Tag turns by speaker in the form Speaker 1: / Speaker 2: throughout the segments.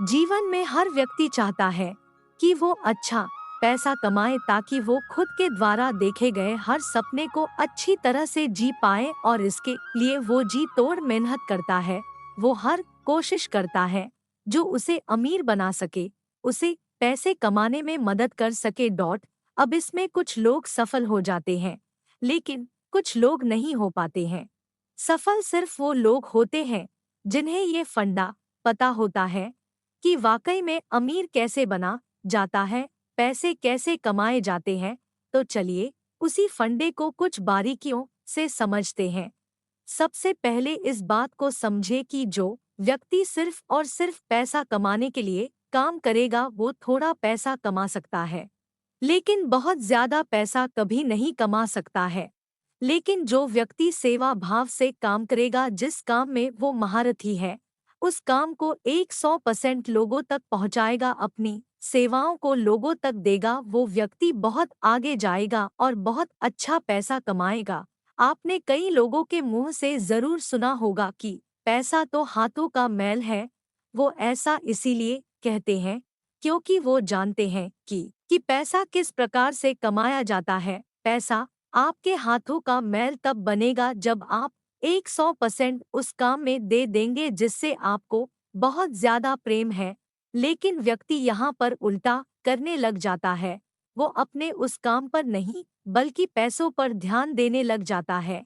Speaker 1: जीवन में हर व्यक्ति चाहता है कि वो अच्छा पैसा कमाए ताकि वो खुद के द्वारा देखे गए हर सपने को अच्छी तरह से जी पाए और इसके लिए वो जी तोड़ मेहनत करता है। वो हर कोशिश करता है जो उसे अमीर बना सके, उसे पैसे कमाने में मदद कर सके। अब इसमें कुछ लोग सफल हो जाते हैं, लेकिन कुछ लोग नहीं हो पाते हैं। सफल सिर्फ वो लोग होते हैं जिन्हें ये फंडा पता होता है कि वाकई में अमीर कैसे बना जाता है, पैसे कैसे कमाए जाते हैं। तो चलिए उसी फंडे को कुछ बारीकियों से समझते हैं। सबसे पहले इस बात को समझे कि जो व्यक्ति सिर्फ और सिर्फ पैसा कमाने के लिए काम करेगा वो थोड़ा पैसा कमा सकता है, लेकिन बहुत ज्यादा पैसा कभी नहीं कमा सकता है। लेकिन जो व्यक्ति सेवा भाव से काम करेगा, जिस काम में वो महारथी है, उस काम को 100% लोगों तक पहुंचाएगा, अपनी सेवाओं को लोगों तक देगा, वो व्यक्ति बहुत आगे जाएगा और बहुत अच्छा पैसा कमाएगा। आपने कई लोगों के मुंह से जरूर सुना होगा कि पैसा तो हाथों का मैल है। वो ऐसा इसीलिए कहते हैं क्योंकि वो जानते हैं कि पैसा किस प्रकार से कमाया जाता है। पैसा आपके हाथों का मैल तब बनेगा जब आप 100% उस काम में दे देंगे जिससे आपको बहुत ज्यादा प्रेम है। लेकिन व्यक्ति यहाँ पर उल्टा करने लग जाता है। वो अपने उस काम पर नहीं बल्कि पैसों पर ध्यान देने लग जाता है।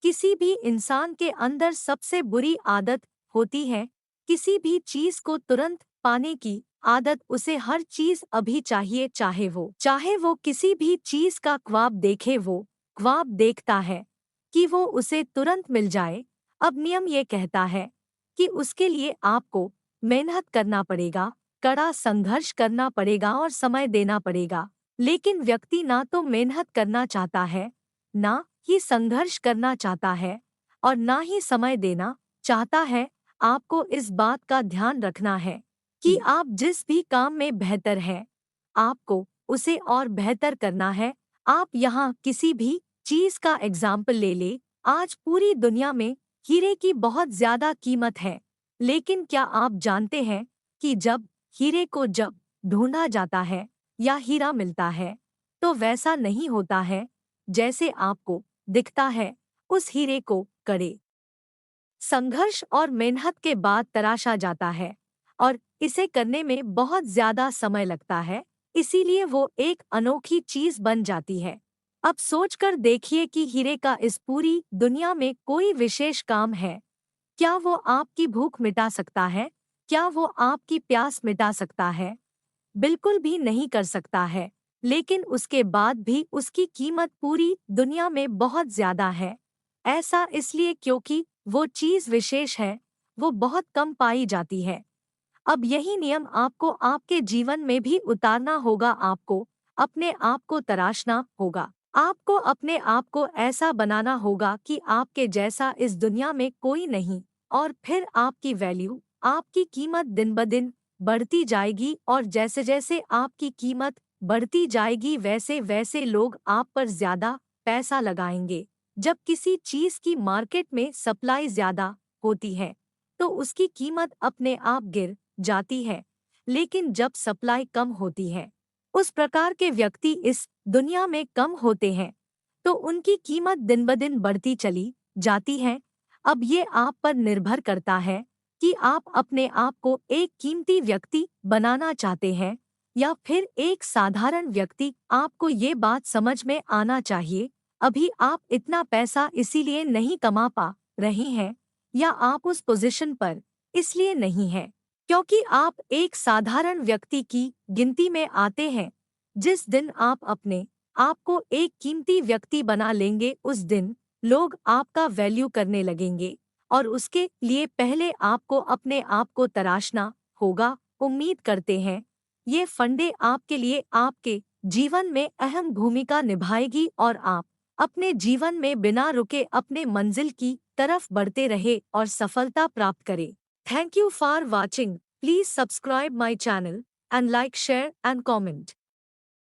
Speaker 1: किसी भी इंसान के अंदर सबसे बुरी आदत होती है किसी भी चीज को तुरंत पाने की आदत। उसे हर चीज अभी चाहिए, चाहे वो किसी भी चीज का ख्वाब देखे, वो ख्वाब देखता है कि वो उसे तुरंत मिल जाए। अब नियम ये कहता है कि उसके लिए आपको मेहनत करना पड़ेगा, कड़ा संघर्ष करना पड़ेगा और समय देना पड़ेगा। लेकिन व्यक्ति ना तो मेहनत करना चाहता है, ना ही संघर्ष करना चाहता है और ना ही समय देना चाहता है। आपको इस बात का ध्यान रखना है कि आप जिस भी काम में बेहतर हैं, आपको उसे और बेहतर करना है। आप यहाँ किसी भी चीज का एग्जाम्पल ले ले। आज पूरी दुनिया में हीरे की बहुत ज्यादा कीमत है, लेकिन क्या आप जानते हैं कि जब हीरे को जब ढूंढा जाता है या हीरा मिलता है तो वैसा नहीं होता है जैसे आपको दिखता है। उस हीरे को कड़े संघर्ष और मेहनत के बाद तराशा जाता है और इसे करने में बहुत ज्यादा समय लगता है, इसीलिए वो एक अनोखी चीज बन जाती है। अब सोचकर देखिए कि हीरे का इस पूरी दुनिया में कोई विशेष काम है। क्या वो आपकी भूख मिटा सकता है? क्या वो आपकी प्यास मिटा सकता है? बिल्कुल भी नहीं कर सकता है। लेकिन उसके बाद भी उसकी कीमत पूरी दुनिया में बहुत ज्यादा है। ऐसा इसलिए क्योंकि वो चीज विशेष है, वो बहुत कम पाई जाती है। अब यही नियम आपको आपके जीवन में भी उतारना होगा। आपको अपने आप को तराशना होगा। आपको अपने आप को ऐसा बनाना होगा कि आपके जैसा इस दुनिया में कोई नहीं, और फिर आपकी वैल्यू, आपकी कीमत दिन ब दिन बढ़ती जाएगी। और जैसे जैसे आपकी कीमत बढ़ती जाएगी वैसे वैसे लोग आप पर ज्यादा पैसा लगाएंगे। जब किसी चीज की मार्केट में सप्लाई ज्यादा होती है तो उसकी कीमत अपने आप गिर जाती है, लेकिन जब सप्लाई कम होती है, उस प्रकार के व्यक्ति इस दुनिया में कम होते हैं तो उनकी कीमत दिन ब दिन बढ़ती चली जाती है। अब ये आप पर निर्भर करता है कि आप अपने आप को एक कीमती व्यक्ति बनाना चाहते हैं या फिर एक साधारण व्यक्ति। आपको ये बात समझ में आना चाहिए, अभी आप इतना पैसा इसीलिए नहीं कमा पा रहे हैं या आप उस पोजीशन पर इसलिए नहीं हैं क्योंकि आप एक साधारण व्यक्ति की गिनती में आते हैं। जिस दिन आप अपने आप को एक कीमती व्यक्ति बना लेंगे उस दिन लोग आपका वैल्यू करने लगेंगे, और उसके लिए पहले आपको अपने आप को तराशना होगा। उम्मीद करते हैं ये फंडे आपके लिए आपके जीवन में अहम भूमिका निभाएगी और आप अपने जीवन में बिना रुके अपने मंजिल की तरफ बढ़ते रहे और सफलता प्राप्त करें। Thank you for watching. Please subscribe my channel and like, share and comment.